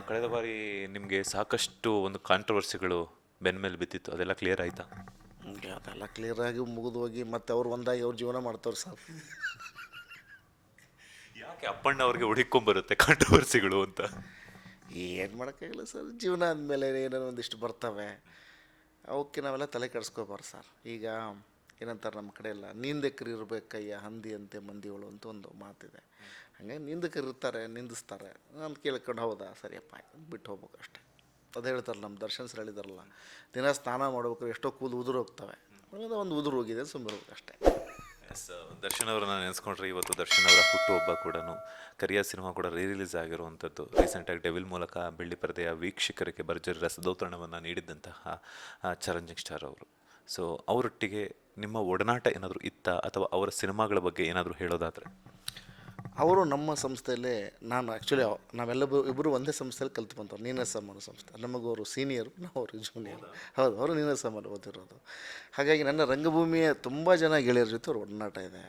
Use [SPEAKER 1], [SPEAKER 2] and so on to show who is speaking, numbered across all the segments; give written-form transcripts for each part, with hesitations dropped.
[SPEAKER 1] ಕಳೆದ ಬಾರಿ ನಿಮಗೆ ಸಾಕಷ್ಟು ಒಂದು ಕಾಂಟ್ರವರ್ಸಿಗಳು ಬೆನ್ನ ಮೇಲೆ ಬಿದ್ದಿತ್ತು, ಅದೆಲ್ಲ ಕ್ಲಿಯರ್ ಆಯ್ತಾ?
[SPEAKER 2] ಹಂಗೆ ಅದೆಲ್ಲ ಕ್ಲಿಯರಾಗಿ ಮುಗಿದು ಹೋಗಿ ಮತ್ತೆ ಅವ್ರು ಒಂದಾಗಿ ಅವ್ರ ಜೀವನ ಮಾಡ್ತವ್ರು ಸರ್.
[SPEAKER 1] ಯಾಕೆ ಅಪ್ಪಣ್ಣ ಅವ್ರಿಗೆ ಹುಡುಕೊಂಬರುತ್ತೆ ಕಾಂಟ್ರವರ್ಸಿಗಳು ಅಂತ?
[SPEAKER 2] ಏನು ಮಾಡೋಕ್ಕಾಗಿಲ್ಲ ಸರ್, ಜೀವನ ಅಂದಮೇಲೆ ಏನೋ ಒಂದಿಷ್ಟು ಬರ್ತವೆ, ಅವಕ್ಕೆ ನಾವೆಲ್ಲ ತಲೆ ಕೆಡಿಸ್ಕೋಬಾರ್ದು ಸರ್. ಈಗ ಏನಂತಾರೆ ನಮ್ಮ ಕಡೆ ಎಲ್ಲ, ನಿಂದಕರು ಇರಬೇಕಯ್ಯ ಹಂದಿಯಂತೆ ಮಂದಿಗಳು ಅಂತ ಒಂದು ಮಾತಿದೆ. ಹಾಗೆ ನಿಂದಕರು ಇರ್ತಾರೆ, ನಿಂದಿಸ್ತಾರೆ ಅಂತ ಕೇಳ್ಕೊಂಡು ಹೌದಾ ಸರಿಯಪ್ಪ ಬಿಟ್ಟು ಹೋಗ್ಬೇಕು ಅಷ್ಟೇ. ಅದು ಹೇಳ್ತಾರಲ್ಲ, ನಮ್ಮ ದರ್ಶನ್ ಸರ್ ಹೇಳಿದಾರಲ್ಲ, ದಿನ ಸ್ನಾನ ಮಾಡ್ಬೇಕಾದ್ರೆ ಎಷ್ಟೋ ಕೂದಲು ಉದುರು ಹೋಗ್ತವೆ, ಒಂದು ಉದುರು ಹೋಗಿದೆ ಸುಮ್ಮನೆ ಅಷ್ಟೇ.
[SPEAKER 1] ಎಸ್, ದರ್ಶನ್ ಅವರನ್ನ ನೆನೆಸ್ಕೊಂಡ್ರೆ ಇವತ್ತು ದರ್ಶನ್ ಅವರ ಹುಟ್ಟುಹಬ್ಬ ಕೂಡ, ಕರಿಯ ಸಿನಿಮಾ ಕೂಡ ರಿಲೀಸ್ ಆಗಿರುವಂಥದ್ದು. ರೀಸೆಂಟಾಗಿ ಡೆವಿಲ್ ಮೂಲಕ ಬೆಳ್ಳಿ ಪರದೆಯ ವೀಕ್ಷಕರಿಗೆ ಭರ್ಜರಿ ರಸದೌತಣವನ್ನು ನೀಡಿದ್ದಂತಹ ಚಾಲೆಂಜಿಂಗ್ ಸ್ಟಾರ್ ಅವರು. ಸೊ ಅವರೊಟ್ಟಿಗೆ ನಿಮ್ಮ ಒಡನಾಟ ಏನಾದರೂ ಇತ್ತಾ, ಅಥವಾ ಅವರ ಸಿನಿಮಾಗಳ ಬಗ್ಗೆ ಏನಾದರೂ ಹೇಳೋದಾದರೆ?
[SPEAKER 2] ಅವರು ನಮ್ಮ ಸಂಸ್ಥೆಯಲ್ಲೇ, ನಾನು ಆ್ಯಕ್ಚುಲಿ ಇಬ್ಬರು ಒಂದೇ ಸಂಸ್ಥೆಯಲ್ಲಿ ಕಲ್ತು ಬಂತವ್ರು. ನೀನಸಮ್ ಅನ್ನೋ ಸಂಸ್ಥೆ, ನಮಗವರು ಸೀನಿಯರು, ನಾವು ಅವ್ರಿಗೆ ಜೂನಿಯರು. ಹೌದು, ಅವರು ನೀನಸಮ್ಮಲ್ಲಿ ಓದಿರೋದು. ಹಾಗಾಗಿ ನನ್ನ ರಂಗಭೂಮಿಯ ತುಂಬ ಜನ ಗೆಳೆಯರ ಜೊತೆ ಅವ್ರ ಒಡನಾಟ ಇದೆ.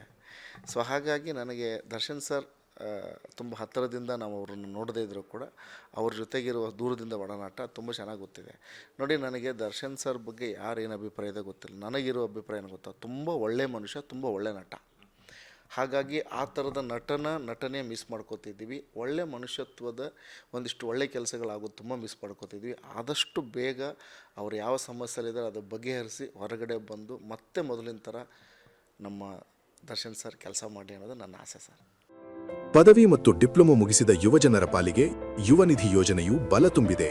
[SPEAKER 2] ಸೊ ಹಾಗಾಗಿ ನನಗೆ ದರ್ಶನ್ ಸರ್ ತುಂಬ ಹತ್ತಿರದಿಂದ ನಾವು ಅವ್ರನ್ನ ನೋಡದೇ ಇದ್ದರೂ ಕೂಡ ಅವ್ರ ಜೊತೆಗಿರುವ ದೂರದಿಂದ ಒಡನಾಟ ತುಂಬ ಚೆನ್ನಾಗಿ ಗೊತ್ತಿದೆ. ನೋಡಿ, ನನಗೆ ದರ್ಶನ್ ಸರ್ ಬಗ್ಗೆ ಯಾರೇನು ಅಭಿಪ್ರಾಯ ಇದೆ ಗೊತ್ತಿಲ್ಲ, ನನಗಿರೋ ಅಭಿಪ್ರಾಯ ಏನು ಗೊತ್ತಾ, ತುಂಬ ಒಳ್ಳೆಯ ಮನುಷ್ಯ, ತುಂಬ ಒಳ್ಳೆಯ ನಟ. ಹಾಗಾಗಿ ಆ ಥರದ ನಟನೆ ಮಿಸ್ ಮಾಡ್ಕೋತಿದ್ದೀವಿ. ಒಳ್ಳೆ ಮನುಷ್ಯತ್ವದ ಒಂದಿಷ್ಟು ಒಳ್ಳೆ ಕೆಲಸಗಳಾಗೋದು ತುಂಬ ಮಿಸ್ ಮಾಡ್ಕೋತಿದ್ವಿ. ಆದಷ್ಟು ಬೇಗ ಅವ್ರು ಯಾವ ಸಮಸ್ಯೆಲಿದ್ದಾರೆ ಅದು ಬಗೆಹರಿಸಿ ಹೊರಗಡೆ ಬಂದು ಮತ್ತೆ ಮೊದಲಿನ ಥರ ನಮ್ಮ ದರ್ಶನ್ ಸರ್ ಕೆಲಸ ಮಾಡಿ ಅನ್ನೋದು ನನ್ನ ಆಸೆ ಸರ್.
[SPEAKER 3] ಪದವಿ ಮತ್ತು ಡಿಪ್ಲೊಮಾ ಮುಗಿಸಿದ ಯುವಜನರ ಪಾಲಿಗೆ ಯುವ ನಿಧಿ ಯೋಜನೆಯು ಬಲ ತುಂಬಿದೆ.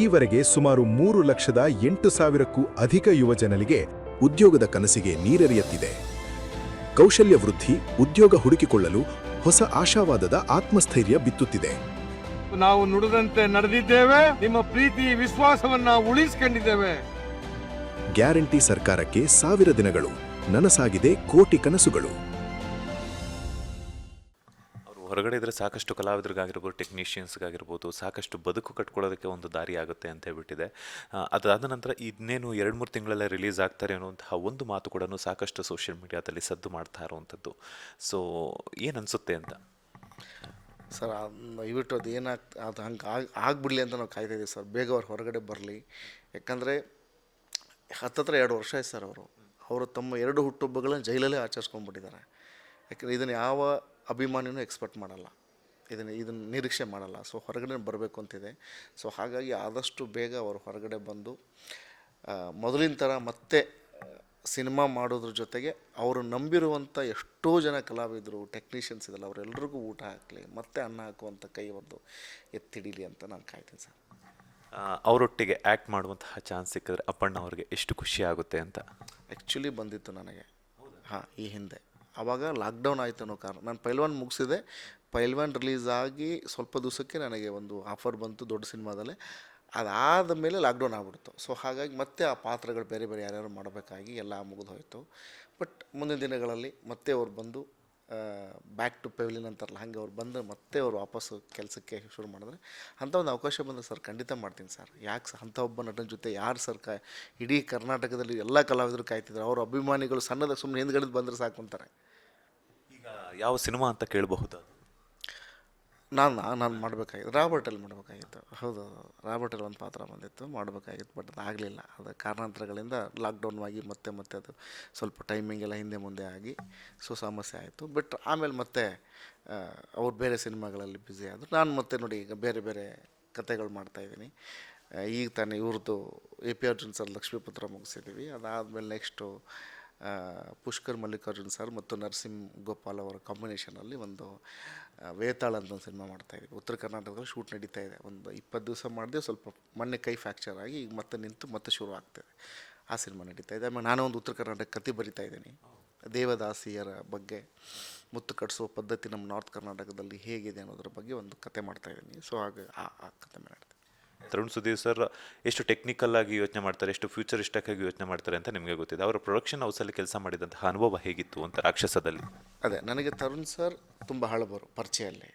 [SPEAKER 3] ಈವರೆಗೆ ಸುಮಾರು 3,08,000ಕ್ಕೂ ಅಧಿಕ ಯುವಜನರಿಗೆ ಉದ್ಯೋಗದ ಕನಸಿಗೆ ನೀರೆರೆಯುತ್ತಿದೆ. ಕೌಶಲ್ಯ ವೃದ್ಧಿ, ಉದ್ಯೋಗ ಹುಡುಕಿಕೊಳ್ಳಲು ಹೊಸ ಆಶಾವಾದದ ಆತ್ಮಸ್ಥೈರ್ಯ ಬಿತ್ತುತ್ತಿದೆ.
[SPEAKER 4] ನಾವು ನುಡಿದಂತೆ ನಡೆದಿದ್ದೇವೆ, ನಿಮ್ಮ ಪ್ರೀತಿ ವಿಶ್ವಾಸವನ್ನ ಉಳಿಸಿಕೊಂಡಿದ್ದೇವೆ.
[SPEAKER 3] ಗ್ಯಾರಂಟಿ ಸರ್ಕಾರಕ್ಕೆ 1000 ದಿನಗಳು, ನನಸಾಗಿದೆ ಕೋಟಿ ಕನಸುಗಳು.
[SPEAKER 1] ಹೊರಗಡೆ ಇದ್ದರೆ ಸಾಕಷ್ಟು ಕಲಾವಿದರಿಗಾಗಿರ್ಬೋದು, ಟೆಕ್ನಿಷಿಯನ್ಸ್ಗಾಗಿರ್ಬೋದು, ಸಾಕಷ್ಟು ಬದುಕು ಕಟ್ಕೊಳ್ಳೋದಕ್ಕೆ ಒಂದು ದಾರಿ ಆಗುತ್ತೆ ಅಂತ ಹೇಳ್ಬಿಟ್ಟಿದೆ. ಅದಾದ ನಂತರ ಇನ್ನೇನು 2-3 ತಿಂಗಳಲ್ಲೇ ರಿಲೀಸ್ ಆಗ್ತಾರೆ ಅನ್ನುವಂತಹ ಒಂದು ಮಾತು ಕೂಡ ಸಾಕಷ್ಟು ಸೋಷಿಯಲ್ ಮೀಡಿಯಾದಲ್ಲಿ ಸದ್ದು ಮಾಡ್ತಾ ಇರುವಂಥದ್ದು. ಸೊ ಏನು ಅನಿಸುತ್ತೆ ಅಂತ
[SPEAKER 2] ಸರ್? ದಯವಿಟ್ಟು ಅದು ಅದು ಹಂಗೆ ಆಗಿಬಿಡಲಿ ಅಂತ ನಾವು ಕಾಯ್ತಾಯಿದ್ದೀವಿ ಸರ್. ಬೇಗ ಅವ್ರು ಹೊರಗಡೆ ಬರಲಿ. ಯಾಕಂದರೆ ಹತ್ತತ್ರ 2 ವರ್ಷ ಆಯ್ತು ಸರ್. ಅವರು ತಮ್ಮ 2 ಹುಟ್ಟುಹಬ್ಬಗಳನ್ನು ಜೈಲಲ್ಲೇ ಆಚರಿಸ್ಕೊಂಡ್ಬಿಟ್ಟಿದ್ದಾರೆ. ಯಾಕಂದರೆ ಇದನ್ನು ಯಾವ ಅಭಿಮಾನಿನೂ ಎಕ್ಸ್ಪೆಕ್ಟ್ ಮಾಡಲ್ಲ, ಇದನ್ನು ನಿರೀಕ್ಷೆ ಮಾಡಲ್ಲ. ಸೊ ಹೊರಗಡೆ ಬರಬೇಕು ಅಂತಿದೆ. ಸೊ ಹಾಗಾಗಿ ಆದಷ್ಟು ಬೇಗ ಅವರು ಹೊರಗಡೆ ಬಂದು ಮೊದಲಿನ ಥರ ಮತ್ತೆ ಸಿನಿಮಾ ಮಾಡೋದ್ರ ಜೊತೆಗೆ ಅವರು ನಂಬಿರುವಂಥ ಎಷ್ಟೋ ಜನ ಕಲಾವಿದರು, ಟೆಕ್ನಿಷಿಯನ್ಸ್ ಇದಲ್ಲ, ಅವರೆಲ್ಲರಿಗೂ ಊಟ ಹಾಕಲಿ, ಮತ್ತೆ ಅನ್ನ ಹಾಕುವಂಥ ಕೈ ಒಂದು ಎತ್ತಿಡೀಲಿ ಅಂತ ನಾನು ಕಾಯ್ತೀನಿ ಸರ್.
[SPEAKER 1] ಅವರೊಟ್ಟಿಗೆ ಆ್ಯಕ್ಟ್ ಮಾಡುವಂತಹ ಚಾನ್ಸ್ ಸಿಕ್ಕಿದ್ರೆ ಅಪ್ಪಣ್ಣ ಅವ್ರಿಗೆ ಎಷ್ಟು ಖುಷಿ ಆಗುತ್ತೆ ಅಂತ
[SPEAKER 2] ಆ್ಯಕ್ಚುಲಿ ಬಂದಿತ್ತು ನನಗೆ. ಹಾಂ, ಈ ಹಿಂದೆ ಆವಾಗ ಲಾಕ್ಡೌನ್ ಆಯಿತು ಅನ್ನೋ ಕಾರಣ ನಾನು ಪೈಲ್ವಾನ್ ಮುಗಿಸಿದೆ. ಪೈಲ್ವಾನ್ ರಿಲೀಸ್ ಆಗಿ ಸ್ವಲ್ಪ ದಿವಸಕ್ಕೆ ನನಗೆ ಒಂದು ಆಫರ್ ಬಂತು ದೊಡ್ಡ ಸಿನಿಮಾದಲ್ಲೇ. ಅದಾದ ಮೇಲೆ ಲಾಕ್ಡೌನ್ ಆಗ್ಬಿಡ್ತು. ಸೊ ಹಾಗಾಗಿ ಮತ್ತೆ ಆ ಪಾತ್ರಗಳು ಬೇರೆ ಬೇರೆ ಯಾರ್ಯಾರು ಮಾಡಬೇಕಾಗಿ ಎಲ್ಲ ಮುಗಿದು ಹೋಯಿತು. ಬಟ್ ಮುಂದಿನ ದಿನಗಳಲ್ಲಿ ಮತ್ತೆ ಅವ್ರು ಬಂದು ಬ್ಯಾಕ್ ಟು ಪೆವಿಲಿಯನ್ ಅಂತಾರಲ್ಲ, ಹಾಗೆ ಅವ್ರು ಬಂದು ಮತ್ತೆ ಅವ್ರು ವಾಪಸ್ಸು ಕೆಲಸಕ್ಕೆ ಶುರು ಮಾಡಿದ್ರೆ ಅಂಥ ಒಂದು ಅವಕಾಶ ಬಂದರೆ ಸರ್ ಖಂಡಿತ ಮಾಡ್ತೀನಿ ಸರ್. ಯಾಕೆ ಅಂಥ ಒಬ್ಬ ನಟನ ಜೊತೆ ಯಾರು ಸರ್ ಇಡೀ ಕರ್ನಾಟಕದಲ್ಲಿ ಎಲ್ಲ ಕಲಾವಿದರು ಕಾಯ್ತಿದ್ದಾರೆ. ಅವ್ರ ಅಭಿಮಾನಿಗಳು ಸಣ್ಣದಾಗ ಸುಮ್ಮನೆ ಹಿಂದ್ಗಡೆ ಬಂದರೆ ಸಾಕು ಅಂತಾರೆ.
[SPEAKER 1] ಈಗ ಯಾವ ಸಿನಿಮಾ ಅಂತ ಕೇಳಬಹುದು?
[SPEAKER 2] ನಾನು ಮಾಡಬೇಕಾಗಿತ್ತು, ರಾಬರ್ಟಲ್ಲಿ ಮಾಡಬೇಕಾಗಿತ್ತು. ಹೌದು, ರಾಬರ್ಟಲ್ಲಿ ಒಂದು ಪಾತ್ರ ಬಂದಿತ್ತು, ಮಾಡಬೇಕಾಗಿತ್ತು. ಬಟ್ ಅದು ಆಗಲಿಲ್ಲ. ಅದು ಕಾರಣಾಂತರಗಳಿಂದ ಲಾಕ್ಡೌನ್ ಆಗಿ ಮತ್ತೆ ಅದು ಸ್ವಲ್ಪ ಟೈಮಿಂಗ್ ಎಲ್ಲ ಹಿಂದೆ ಮುಂದೆ ಆಗಿ ಸೊ ಸಮಸ್ಯೆ ಆಯಿತು. ಬಟ್ ಆಮೇಲೆ ಮತ್ತೆ ಅವ್ರು ಬೇರೆ ಸಿನಿಮಾಗಳಲ್ಲಿ ಬ್ಯುಸಿ ಆದರು. ನಾನು ಮತ್ತೆ ನೋಡಿ ಈಗ ಬೇರೆ ಬೇರೆ ಕತೆಗಳು ಮಾಡ್ತಾಯಿದ್ದೀನಿ. ಈಗ ತಾನೇ ಇವ್ರದ್ದು AP ಅರ್ಜುನ್ ಸರ್ ಲಕ್ಷ್ಮೀಪುತ್ರ ಮುಗಿಸಿದ್ದೀವಿ. ಅದಾದಮೇಲೆ ನೆಕ್ಸ್ಟು ಪುಷ್ಕರ್ ಮಲ್ಲಿಕಾರ್ಜುನ್ ಸರ್ ಮತ್ತು ನರಸಿಂಹ ಗೋಪಾಲ್ ಅವರ ಕಾಂಬಿನೇಷನಲ್ಲಿ ಒಂದು ವೇತಾಳ ಅಂತ ಒಂದು ಸಿನಿಮಾ ಮಾಡ್ತಾಯಿದ್ದೀವಿ. ಉತ್ತರ ಕರ್ನಾಟಕದಲ್ಲಿ ಶೂಟ್ ನಡೀತಾ ಇದೆ. ಒಂದು 20 ದಿವಸ ಮಾಡಿದೆ, ಸ್ವಲ್ಪ ಮೊನ್ನೆ ಕೈ ಫ್ರ್ಯಾಕ್ಚರ್ ಆಗಿ ಈಗ ಮತ್ತೆ ನಿಂತು ಮತ್ತೆ ಶುರು ಆಗ್ತಾಯಿದೆ. ಆ ಸಿನಿಮಾ ನಡೀತಾ ಇದೆ. ಆಮೇಲೆ ನಾನು ಒಂದು ಉತ್ತರ ಕರ್ನಾಟಕ ಕತೆ ಬರಿತಾ ಇದ್ದೀನಿ, ದೇವದಾಸಿಯರ ಬಗ್ಗೆ. ಮುತ್ತು ಕಟ್ಟಿಸೋ ಪದ್ಧತಿ ನಮ್ಮ ನಾರ್ತ್ ಕರ್ನಾಟಕದಲ್ಲಿ ಹೇಗಿದೆ ಅನ್ನೋದ್ರ ಬಗ್ಗೆ ಒಂದು ಕತೆ ಮಾಡ್ತಾಯಿದ್ದೀನಿ. ಸೊ ಹಾಗೆ ಆ ಕತೆ ಮಾಡ್ತೀನಿ.
[SPEAKER 1] ತರುಣ್ ಸುಧೀರ್ ಸರ್ ಎಷ್ಟು ಟೆಕ್ನಿಕಲ್ ಆಗಿ ಯೋಚನೆ ಮಾಡ್ತಾರೆ, ಎಷ್ಟು ಫ್ಯೂಚರಿಸ್ಟಿಕ್ ಆಗಿ ಯೋಚನೆ ಮಾಡ್ತಾರೆ ಅಂತ ನಿಮಗೆ ಗೊತ್ತಿದೆ. ಅವರ ಪ್ರೊಡಕ್ಷನ್ ಹೌಸಲ್ಲಿ ಕೆಲಸ ಮಾಡಿದಂತಹ ಅನುಭವ ಹೇಗಿತ್ತು ಅಂತ ರಾಕ್ಷಸದಲ್ಲಿ?
[SPEAKER 2] ಅದೇ, ನನಗೆ ತರುಣ್ ಸರ್ ತುಂಬ ಹಳಬರು ಪರಿಚಯಲ್ಲಿ,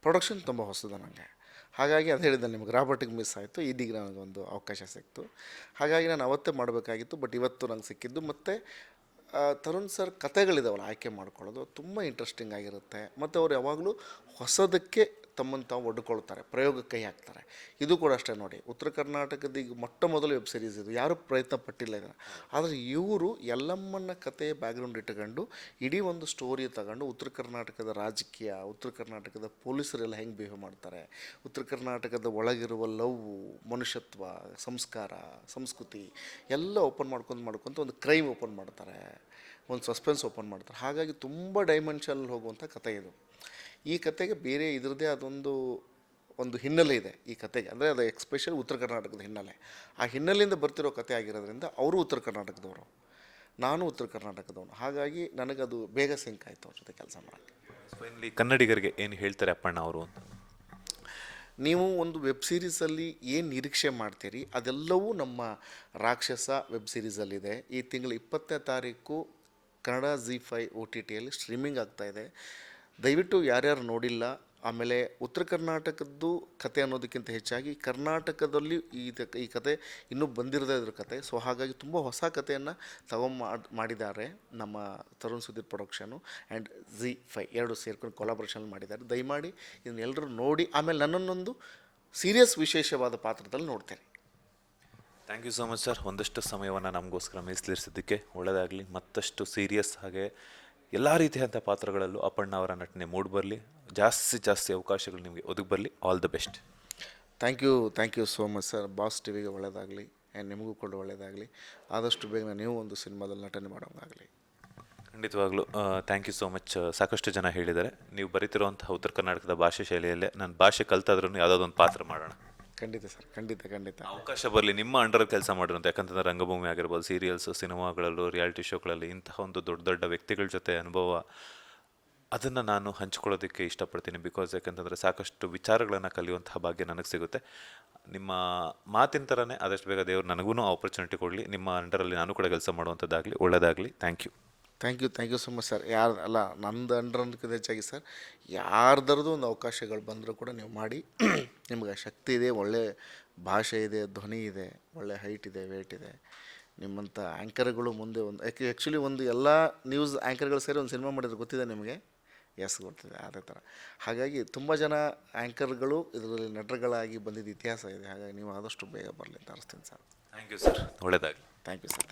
[SPEAKER 2] ಪ್ರೊಡಕ್ಷನ್ ತುಂಬ ಹೊಸದು ನನಗೆ. ಹಾಗಾಗಿ ಅದು ಹೇಳಿದ್ದೆ ನಿಮಗೆ, ರಾಬರ್ಟಿಗೆ ಮಿಸ್ ಆಯಿತು, ಇದೀಗ ನನಗೊಂದು ಅವಕಾಶ ಸಿಕ್ತು. ಹಾಗಾಗಿ ನಾನು ಅವತ್ತೇ ಮಾಡಬೇಕಾಗಿತ್ತು, ಬಟ್ ಇವತ್ತು ನಂಗೆ ಸಿಕ್ಕಿದ್ದು. ಮತ್ತು ತರುಣ್ ಸರ್ ಕತೆಗಳಿದಾವಲ್ಲ ಆಯ್ಕೆ ಮಾಡ್ಕೊಳ್ಳೋದು ತುಂಬ ಇಂಟ್ರೆಸ್ಟಿಂಗ್ ಆಗಿರುತ್ತೆ. ಮತ್ತು ಅವ್ರು ಯಾವಾಗಲೂ ಹೊಸದಕ್ಕೆ ತಮ್ಮನ್ನು ತಾವು ಒಡ್ಕೊಳ್ತಾರೆ, ಪ್ರಯೋಗಕ್ಕೆ ಕೈ ಹಾಕ್ತಾರೆ. ಇದು ಕೂಡ ಅಷ್ಟೇ ನೋಡಿ, ಉತ್ತರ ಕರ್ನಾಟಕದ ಈಗ ಮೊಟ್ಟ ಮೊದಲು ವೆಬ್ ಸೀರೀಸ್ ಇದು, ಯಾರೂ ಪ್ರಯತ್ನ ಪಟ್ಟಿಲ್ಲ ಇದನ್ನು. ಆದರೆ ಇವರು ಎಲ್ಲಮ್ಮನ ಕತೆ ಬ್ಯಾಕ್ಗ್ರೌಂಡ್ ಇಟ್ಕೊಂಡು ಇಡೀ ಒಂದು ಸ್ಟೋರಿ ತಗೊಂಡು ಉತ್ತರ ಕರ್ನಾಟಕದ ರಾಜಕೀಯ, ಉತ್ತರ ಕರ್ನಾಟಕದ ಪೊಲೀಸರೆಲ್ಲ ಹೆಂಗೆ ಬಿಹೇವ್ ಮಾಡ್ತಾರೆ, ಉತ್ತರ ಕರ್ನಾಟಕದ ಒಳಗಿರುವ ಲವ್, ಮನುಷ್ಯತ್ವ, ಸಂಸ್ಕಾರ, ಸಂಸ್ಕೃತಿ ಎಲ್ಲ ಓಪನ್ ಮಾಡ್ಕೊತ ಒಂದು ಕ್ರೈಮ್ ಓಪನ್ ಮಾಡ್ತಾರೆ, ಒಂದು ಸಸ್ಪೆನ್ಸ್ ಓಪನ್ ಮಾಡ್ತಾರೆ. ಹಾಗಾಗಿ ತುಂಬ ಡೈಮೆನ್ಷನಲ್ಲಿ ಹೋಗುವಂಥ ಕತೆ ಇದು. ಈ ಕತೆಗೆ ಬೇರೆ ಇದರದ್ದೇ ಒಂದು ಹಿನ್ನೆಲೆ ಇದೆ ಈ ಕತೆಗೆ, ಅಂದರೆ ಅದು ಎಕ್ಸ್ಪೆಷಲ್ ಉತ್ತರ ಕರ್ನಾಟಕದ ಹಿನ್ನೆಲೆ. ಆ ಹಿನ್ನೆಲೆಯಿಂದ ಬರ್ತಿರೋ ಕತೆ ಆಗಿರೋದ್ರಿಂದ ಅವರು ಉತ್ತರ ಕರ್ನಾಟಕದವರು, ನಾನು ಉತ್ತರ ಕರ್ನಾಟಕದವನು. ಹಾಗಾಗಿ ನನಗದು ಬೇಗ ಸಿಂಕ್ ಆಯಿತು ಅವ್ರ ಜೊತೆ ಕೆಲಸ ಮಾಡೋಕ್ಕೆ.
[SPEAKER 1] ಫೈನಲಿ ಕನ್ನಡಿಗರಿಗೆ ಏನು ಹೇಳ್ತಾರೆ ಅಪ್ಪಣ್ಣ ಅವರು ಅಂತ?
[SPEAKER 2] ನೀವು ಒಂದು ವೆಬ್ ಸೀರೀಸಲ್ಲಿ ಏನು ನಿರೀಕ್ಷೆ ಮಾಡ್ತೀರಿ ಅದೆಲ್ಲವೂ ನಮ್ಮ ರಾಕ್ಷಸ ವೆಬ್ ಸೀರೀಸಲ್ಲಿದೆ. ಈ ತಿಂಗಳ 20ನೇ ತಾರೀಕು ಕನ್ನಡ ZEE5 OTTಯಲ್ಲಿ ಸ್ಟ್ರೀಮಿಂಗ್ ಆಗ್ತಾಯಿದೆ. ದಯವಿಟ್ಟು ಯಾರ್ಯಾರು ನೋಡಿಲ್ಲ, ಆಮೇಲೆ ಉತ್ತರ ಕರ್ನಾಟಕದ್ದು ಕತೆ ಅನ್ನೋದಕ್ಕಿಂತ ಹೆಚ್ಚಾಗಿ ಕರ್ನಾಟಕದಲ್ಲಿ ಈ ಕತೆ ಇನ್ನೂ ಬಂದಿರದೇ ಇದ್ರ ಕತೆ. ಸೊ ಹಾಗಾಗಿ ತುಂಬ ಹೊಸ ಕಥೆಯನ್ನು ಮಾಡಿದ್ದಾರೆ ನಮ್ಮ Tarun Sudhir production and ZEE5 ಎರಡು ಸೇರ್ಕೊಂಡು ಕೊಲಾಬ್ರೇಷನ್ ಮಾಡಿದ್ದಾರೆ. ದಯಮಾಡಿ ಇದನ್ನೆಲ್ಲರೂ ನೋಡಿ ಆಮೇಲೆ ನನ್ನನ್ನೊಂದು ಸೀರಿಯಸ್ ವಿಶೇಷವಾದ ಪಾತ್ರದಲ್ಲಿ ನೋಡ್ತೇನೆ.
[SPEAKER 1] Thank you so much sir, ಒಂದಷ್ಟು ಸಮಯವನ್ನು ನಮಗೋಸ್ಕರ ಮೀಸಲಿರಿಸಿದ್ದಕ್ಕೆ. ಒಳ್ಳೆಯದಾಗಲಿ, ಮತ್ತಷ್ಟು ಸೀರಿಯಸ್ ಹಾಗೆ ಎಲ್ಲ ರೀತಿಯಾದ ಪಾತ್ರಗಳಲ್ಲೂ ಅಪ್ಪಣ್ಣ ಅವರ ನಟನೆ ಮೂಡಿಬರಲಿ, ಜಾಸ್ತಿ ಅವಕಾಶಗಳು ನಿಮಗೆ ಒದಗಿ ಬರಲಿ. All the best.
[SPEAKER 2] Thank you so much sir. Boss ಟಿವಿಗೆ ಒಳ್ಳೆಯದಾಗಲಿ ಆ್ಯಂಡ್ ನಿಮಗೂ ಕೂಡ ಒಳ್ಳೆಯದಾಗಲಿ. ಆದಷ್ಟು ಬೇಗ ನೀವು ಒಂದು ಸಿನಿಮಾದಲ್ಲಿ ನಟನೆ ಮಾಡೋಂಗಾಗಲಿ.
[SPEAKER 1] ಖಂಡಿತವಾಗ್ಲೂ ಥ್ಯಾಂಕ್ ಯು ಸೋ ಮಚ್. ಸಾಕಷ್ಟು ಜನ ಹೇಳಿದ್ದಾರೆ, ನೀವು ಬರೀತಿರುವಂತಹ ಉತ್ತರ ಕರ್ನಾಟಕದ ಭಾಷೆ ಶೈಲಿಯಲ್ಲೇ ನಾನು ಭಾಷೆ ಕಲ್ತಾದ್ರೂ ಯಾವುದಾದೊಂದು ಪಾತ್ರ ಮಾಡೋಣ.
[SPEAKER 2] ಖಂಡಿತ ಸರ್, ಖಂಡಿತ
[SPEAKER 1] ಅವಕಾಶ ಬರಲಿ, ನಿಮ್ಮ ಅಂಡರ್ ಕೆಲಸ ಮಾಡಿರೋಂಥ, ಯಾಕಂತಂದರೆ ರಂಗಭೂಮಿ ಆಗಿರ್ಬೋದು, ಸೀರಿಯಲ್ಸು, ಸಿನಿಮಾಗಳಲ್ಲೂ, ರಿಯಾಲಿಟಿ ಶೋಗಳಲ್ಲಿ ಇಂತಹ ಒಂದು ದೊಡ್ಡ ವ್ಯಕ್ತಿಗಳ ಜೊತೆ ಅನುಭವ ಅದನ್ನು ನಾನು ಹಂಚ್ಕೊಳ್ಳೋದಕ್ಕೆ ಇಷ್ಟಪಡ್ತೀನಿ. ಬಿಕಾಸ್ ಯಾಕಂತಂದರೆ ಸಾಕಷ್ಟು ವಿಚಾರಗಳನ್ನು ಕಲಿಯುವಂತಹ ಭಾಗ್ಯ ನನಗೆ ಸಿಗುತ್ತೆ. ನಿಮ್ಮ ಮಾತಿನ ಥರನೇ ಆದಷ್ಟು ಬೇಗ ದೇವರು ನನಗೂ ಆಪರ್ಚುನಿಟಿ ಕೊಡಲಿ, ನಿಮ್ಮ ಅಂಡರಲ್ಲಿ ನಾನು ಕೂಡ ಕೆಲಸ ಮಾಡುವಂಥದ್ದಾಗಲಿ, ಒಳ್ಳೆಯದಾಗಲಿ. Thank you
[SPEAKER 2] so much sir. ನಂದು ಅಂಡರ್ ಅನ್ನೋದಕ್ಕಿಂತ ಹೆಚ್ಚಾಗಿ ಸರ್, ಯಾರ್ದರದ್ದು ಒಂದು ಅವಕಾಶಗಳು ಬಂದರೂ ಕೂಡ ನೀವು ಮಾಡಿ. ನಿಮ್ಗೆ ಶಕ್ತಿ ಇದೆ, ಒಳ್ಳೆ ಭಾಷೆ ಇದೆ, ಧ್ವನಿ ಇದೆ, ಒಳ್ಳೆ ಹೈಟ್ ಇದೆ, ವೇಟ್ ಇದೆ. ನಿಮ್ಮಂಥ ಆ್ಯಂಕರ್ಗಳು ಮುಂದೆ ಆ್ಯಕ್ಚುಲಿ ಎಲ್ಲ ನ್ಯೂಸ್ ಆ್ಯಂಕರ್ಗಳು ಸೇರಿ ಒಂದು ಸಿನಿಮಾ ಮಾಡಿದ್ರೆ ಗೊತ್ತಿದೆ ನಿಮಗೆ? ಎಸ್, ಗೊತ್ತಿದೆ. ಅದೇ ಥರ ಹಾಗಾಗಿ ತುಂಬ ಜನ ಆ್ಯಂಕರ್ಗಳು ಇದರಲ್ಲಿ ನಟರುಗಳಾಗಿ ಬಂದಿದ್ದ ಇತಿಹಾಸ ಇದೆ. ಹಾಗಾಗಿ ನೀವು ಆದಷ್ಟು ಬೇಗ ಬರಲಿ ಅಂತ ಅನಿಸ್ತೀನಿ ಸರ್.
[SPEAKER 1] ಥ್ಯಾಂಕ್ ಯು ಸರ್, ಒಳ್ಳೆಯದಾಗಲಿ.
[SPEAKER 2] Thank you sir.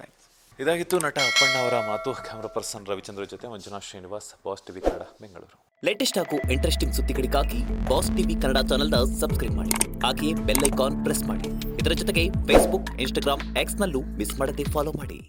[SPEAKER 1] ಇದಾಗಿತ್ತು ನಟ ಅಪ್ಪಣ್ಣ ಅವರ ಮಾತು. ಕ್ಯಾಮ್ರಾ ಪರ್ಸನ್ ರವಿಚಂದ್ರ ಜೊತೆ Manjunath Srinivas, Boss TV Kannada, Bengaluru.
[SPEAKER 5] Latest ಹಾಗೂ ಇಂಟ್ರೆಸ್ಟಿಂಗ್ ಸುದ್ದಿಗಳಿಗಾಗಿ ಬಾಸ್ ಟಿವಿ ಕನ್ನಡ ಚಾನೆಲ್ನ ಸಬ್ಸ್ಕ್ರೈಬ್ ಮಾಡಿ. ಹಾಗೆಯೇ ಬೆಲ್ ಐಕಾನ್ ಪ್ರೆಸ್ ಮಾಡಿ. ಇದರ ಜೊತೆಗೆ ಫೇಸ್ಬುಕ್, ಇನ್ಸ್ಟಾಗ್ರಾಮ್, ಎಕ್ಸ್ನಲ್ಲೂ ಮಿಸ್ ಮಾಡದೆ ಫಾಲೋ ಮಾಡಿ.